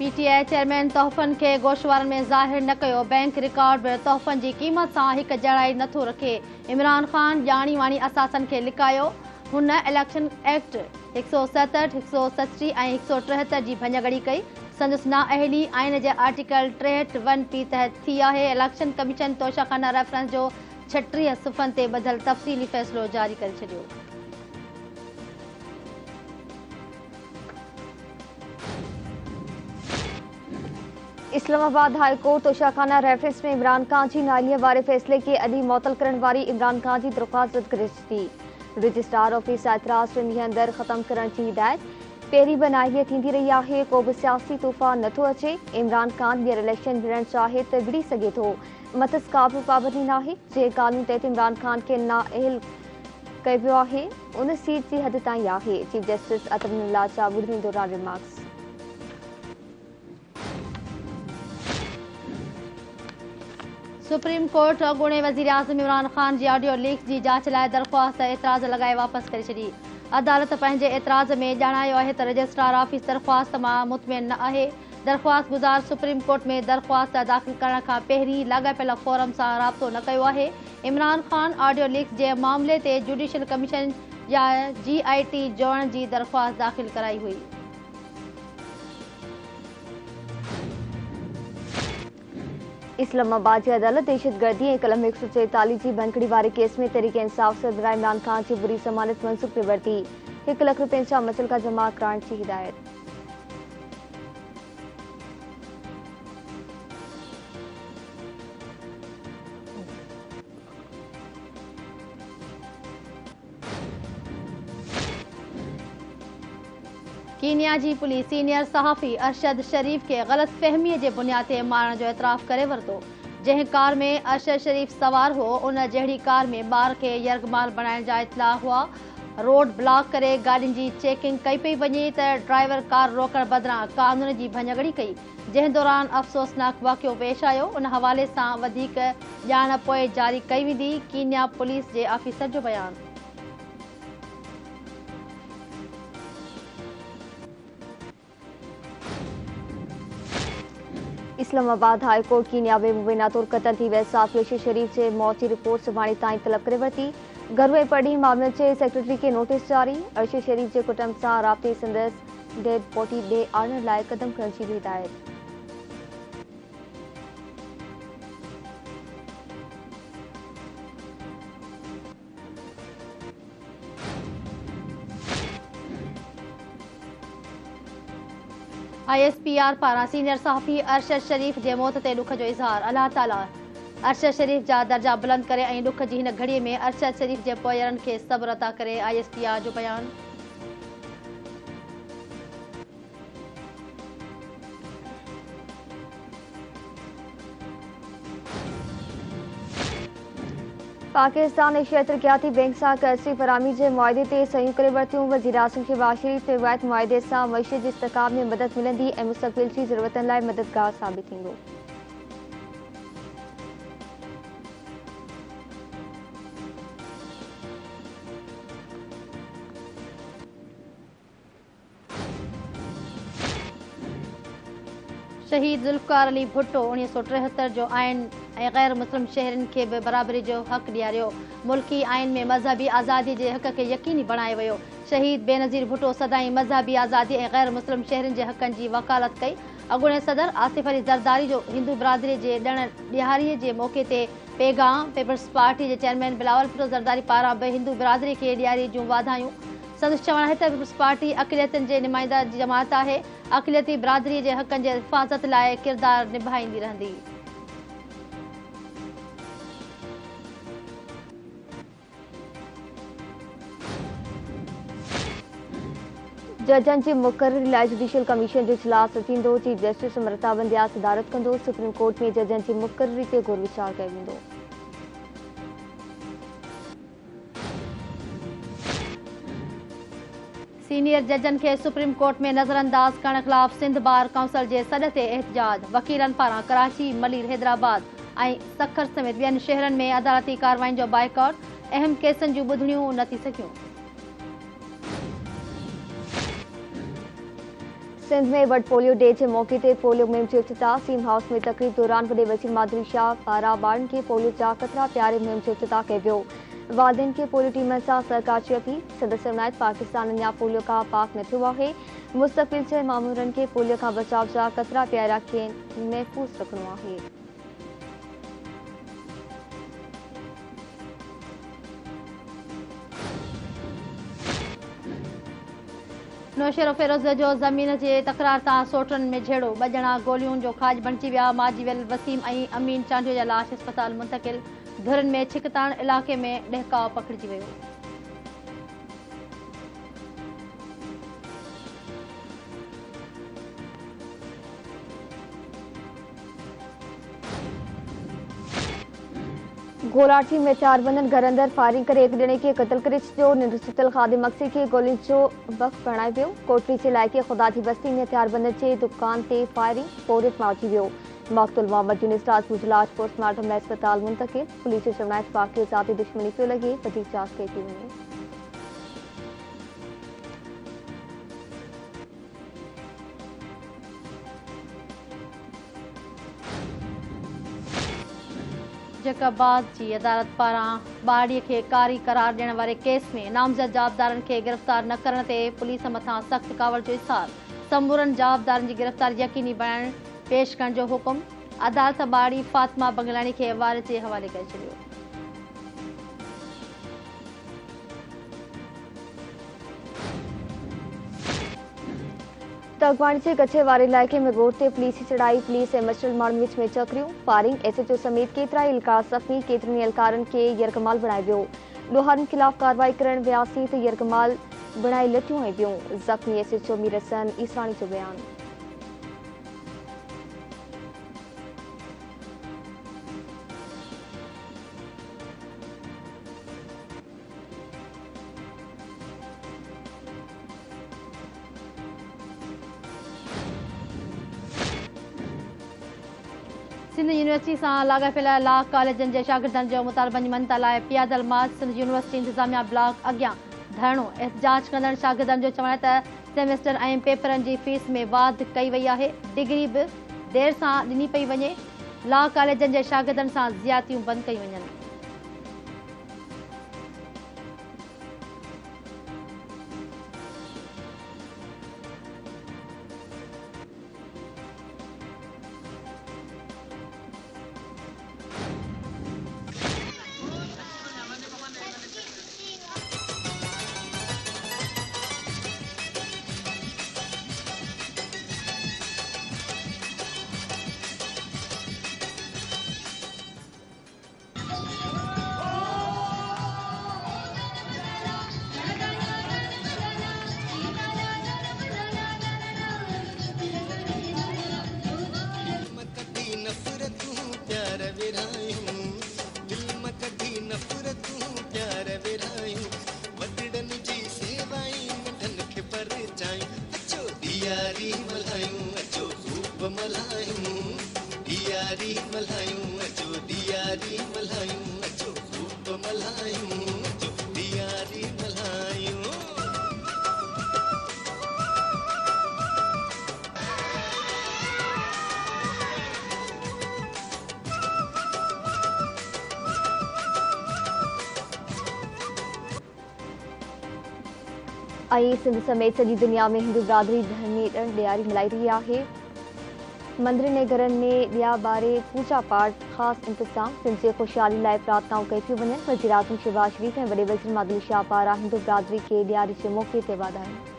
PTI chairman तोहफ़नि खे गोशवारनि में ज़ाहिर न कयो। बैंक रिकॉर्ड में तोहफ़नि जी क़ीमत सां हिक जड़ाई नथो रखे। इमरान ख़ान ॼाणी वाणी असासनि खे लिकायो। हुन इलेक्शन एक्ट 167, 167 ऐं 173 जी भञगड़ी कई। संदसि नाअहली आइन जे आर्टिकल 63(1) तहत थी आहे। इलेक्शन कमीशन तोशाखाना रेफरेंस जो 36 सुफ़नि ते ॿधल तफ़सीली फ़ैसिलो जारी करे छॾियो। Islamabad high court Toshakhana reference में इमरान खान जी नाइलीअ वारे फ़ैसिले खे अॼु मुअतल करण वारी इमरान खान जी दरख़्वास्त रद्द करे छॾी। रजिस्ट्रार ऑफिस एतराज़ 2 ॾींहं अंदरि ख़त्म करण जी हिदायत। पहिरीं बि नाइलीअ थींदी रही आहे, को बि सियासी तूफ़ान नथो अचे। इमरान खान ॿीहर इलेक्शन विढ़णु चाहे त विढ़ी सघे थो। मथस का बि पाबंदी नाहे। जंहिं क़ानून तहत इमरान खान खे नाअहल कयो वियो आहे, उन सीट जी हद ताईं आहे। चीफ जस्टिस अतमुल्ला जा ॿुधणी दौरान रिमार्क्स। सुप्रीम कोर्ट अॻूणे वज़ीर आज़म इमरान ख़ान जी ऑडियो लीक्स जी जांच लाइ दरख़्वास्त एतिराज़ लॻाए वापसि करे छॾी। अदालत पंहिंजे एतिराज़ में ॼाणायो आहे त रजिस्ट्रार ऑफिस दरख़्वास्त मां मुतमिन न आहे। दरख़्वास्त गुज़ार सुप्रीम कोर्ट में दरख़्वास्त दाख़िल करण खां पहिरीं लाॻापियल फोरम सां राब्तो न कयो आहे। इमरान ख़ान ऑडियो लीक्स जे मामले ते जुडिशियल कमीशन या GIT जोड़ण जी दरख़्वास्त दाख़िल कराई हुई। इस्लामाबाद जी अदालत दहशतगर्दी ऐं कलम 144 जी भनकड़ी वारे केस में तहरीक इंसाफ़ सरबराह इमरान खान जी बुरी ज़मानत मंसूख करे वरिती। 1 लख रुपयनि जा मसइला जमा कराइण जी हिदायत। कीनिया जी पुलिस सीनियर सहाफ़ी अरशद शरीफ खे ग़लत फ़हमीअ जे बुनियाद ते मारण जो एतराफ़ करे वरितो। जंहिं कार में अरशद शरीफ सवार हो, उन जहिड़ी कार में ॿार खे यरगमाल बणाइण जा इतला हुआ। रोड ब्लॉक करे गाॾियुनि जी चेकिंग कई पई वञे त ड्राइवर कार रोकण बदिरां कानून जी भञगड़ी कई, जंहिं दौरान अफ़सोसनाक वाक़ियो पेश आयो। उन हवाले सां वधीक ॼाण पोइ जारी कई वेंदी। कीनिया पुलिस जे ऑफिसर जो बयानु। इस्लामाबाद हाई कोर्ट कीनिया में मुबैना तौर क़तल थी वियल साफ़ी अरशद शरीफ जे मौत जी रिपोर्ट सुभाणे ताईं तलब करे वरिती। घरू ऐं पढ़ी मामले जे सेक्रेटरी खे नोटिस जारी। अरशद शरीफ जे कुटुंब सां राब्ते संदसि डेड बॉडी ॾे आणण लाइ क़दम खणण जी हिदायत। ISPR पारां सीनियर सहाफ़ी अरशद शरीफ जे मौत ते ॾुख जो इज़हार। अल्लाह ताला अरशद शरीफ जा दर्जा बुलंद करे ऐं ॾुख जी हिन घड़ीअ में अरशद शरीफ जे पोयरनि खे सब्र अता करे। ISPR जो बयानु। पाकिस्तान एशिया तरक़ियाती बैंक सां कर्ज़ी फ़राहमी जे मुआहिदे ते सयूं करे वरितियूं। वज़ीर आज़म शहबाज शरीफ रिवायत मुआहिदे सां मईशत जे इस्तेहकाम में मदद मिलंदी ऐं मुस्तक़बिल जी ज़रूरतनि लाइ मददगार साबित थींदो। शहीद ज़ुल्फ़िकार अली भुट्टो 1973 जो आइन ऐं गैर मुस्लिम शहरनि खे बि बराबरी जो हक़ ॾियारियो। मुल्की आइन में मज़हबी आज़ादी जे हक़ खे यकीनी बणायो वियो। शहीद बेनज़ीर भुट्टो सदाईं मज़हबी आज़ादी ऐं गैर मुस्लिम शहरनि जे हक़नि जी वकालत कई। अॻूणे सदर आसिफ अली ज़रदारी जो हिंदू बिरादरी जे ॾिण ॾियारीअ जे मौक़े ते पैगाम। पीपल्स पार्टी जे चेयरमैन बिलावल भुट्टो ज़रदारी पारां बि हिंदू बिरादरी खे ॾियारी जूं वाधायूं। संदसि चवणु आहे त पीपल्स पार्टी अक़लियतुनि जे नुमाइंदा जमात आहे। अक़लियती बिरादरीअ जे हक़नि जे हिफ़ाज़त लाइ किरदारु निभाईंदी रहंदी। जजनि जी मुक़ररी लाइ जुडिशियल कमीशन जो इजलास थींदो। चीफ जस्टिस अमृता बंदयाल सदारत कंदो। सुप्रीम कोर्ट में जजनि जी मुक़ररी ते गौर वीचार कयो वेंदो। सीनियर जजनि खे सुप्रीम कोर्ट में नज़रअंदाज करण ख़िलाफ़ सिंध बार काउंसिल जे सॾ ते एहतजाज। वकीलनि पारां कराची, मलीर, हैदराबाद ऐं सखर समेत ॿियनि शहरनि में अदालती कार्रवाइयुनि जो बाइकॉट। अहम केसनि जूं ॿुधणियूं न थी सघियूं। सिंध में वर्ल्ड पोलियो डे के मौके ते पोलियो मुहिम जो इफ्तिताह। सीम हाउस में तकरीब दौरान वॾे वज़ीर माधुरी शाह पारां ॿारनि खे पोलियो जा क़तरा प्यारे मुहिम जो इफ्तिताह कयो वियो। वालिदैन खे पोलियो टीमनि सां सरकार जी अपील। सदस्य हिमायत पाकिस्तान अञा पोलियो खां पाक न थियो आहे। मुस्तक़बिल जे मामूरनि खे पोलियो खां बचाव जा क़तरा प्यारा खे महफ़ूज़ रखणो आहे। नौशेरो फिरोज़ जो ज़मीन जे तकरार तां सोटरनि में झेड़ो। ॿ ॼणा गोलियुनि जो खाज बणिजी विया। माजी वियल वसीम ऐं अमीन चांडियो जा लाश अस्पताल मुंतक़िल। धुरनि में छिकताण इलाक़े में ॾहकाव पकड़िजी वियो। गोलाठी में हथियारबंदनि घर अंदर फायरिंग करे हिकु ॼणे खे क़तल करे छॾियो। निंड सुतल ख़ादिम मक्सी खे गोलियुनि जो वक़्फ़ बणाए वियो। कोटरी जे इलाइक़े ख़ुदा जी बस्ती में हथियारबंदनि जे दुकान ते फायरिंग पोरियत मारिजी वियो। मक़तूल मोहम्मद यूनिस राजपूत जो लाश पोस्टमार्टम लाइ अस्पताल मुंतक़िल। पुलिस जो चवणु आहे त वाक़ियो ज़ाती दुश्मनी पियो लॻे, वधीक जांच कई थी वञे। जैकबाद जी अदालत पारां ॿारड़ीअ खे कारी करार ॾियण वारे केस में नामज़द जाबदारनि खे गिरफ़्तार न करण ते पुलिस मथां सख़्त कावड़ जो इज़हार। समूरनि जाबदारनि जी गिरफ़्तारी यकीनी बणाइण पेश करण जो हुकुम। अदालत ॿारड़ी फातिमा बंगलाणी खे वारिस जे हवाले करे छॾियो। तगवाणी जे कचे वारे इलाइक़े में रोड ते पुलिस जी चढ़ाई। पुलिस ऐं मस्टर्ड माण्हुनि विच में चकरियूं फायरिंग। एसएचओ समेत केतिरा ई एहलकार ज़ख़्मी। केतिरनि एहलकारनि खे यरगमाल बणाए वियो। ॾोहारनि ख़िलाफ़ कार्रवाई करण वियासीं त यरगमाल बणाए लटियूं ऐं वियूं। ज़ख़्मी एसएचओ मीर हसन ईसराणी जो बयानु। सिंध यूनिवर्सिटी सां लाॻापियल लॉ कॉलेजनि जे शागिर्दनि जो मुतालबनि जी मञता लाइ पियादल मार्च। सिंध यूनिवर्सिटी इंतिज़ामिया ब्लॉक अॻियां धरणो एहतजाज कंदड़ शागिर्दनि जो चवण आहे त सेमेस्टर ऐं पेपरनि जी फीस में वाध कई वई आहे। डिग्री बि देर सां ॾिनी पई वञे। लॉ कॉलेजनि जे शागिर्दनि सां ज़ियातियूं बंदि कयूं वञनि। ऐं सिंध समेत सॼी दुनिया में हिंदू बिरादरी धर्मी ॾियारी मल्हाई रही आहे। मंदिरनि ऐं घरनि में ॾिया ॿारे पूजा पाठ ख़ासि इंतज़ाम। सिंध जे ख़ुशहाली लाइ प्रार्थनाऊं कई थियूं वञनि। वज़ीर आज़म शहबाज शरीफ़ ऐं वॾे वज़ीर माधुरी शाह पारां हिंदू बिरादरी खे ॾियारी जे मौक़े ते वाधायूं।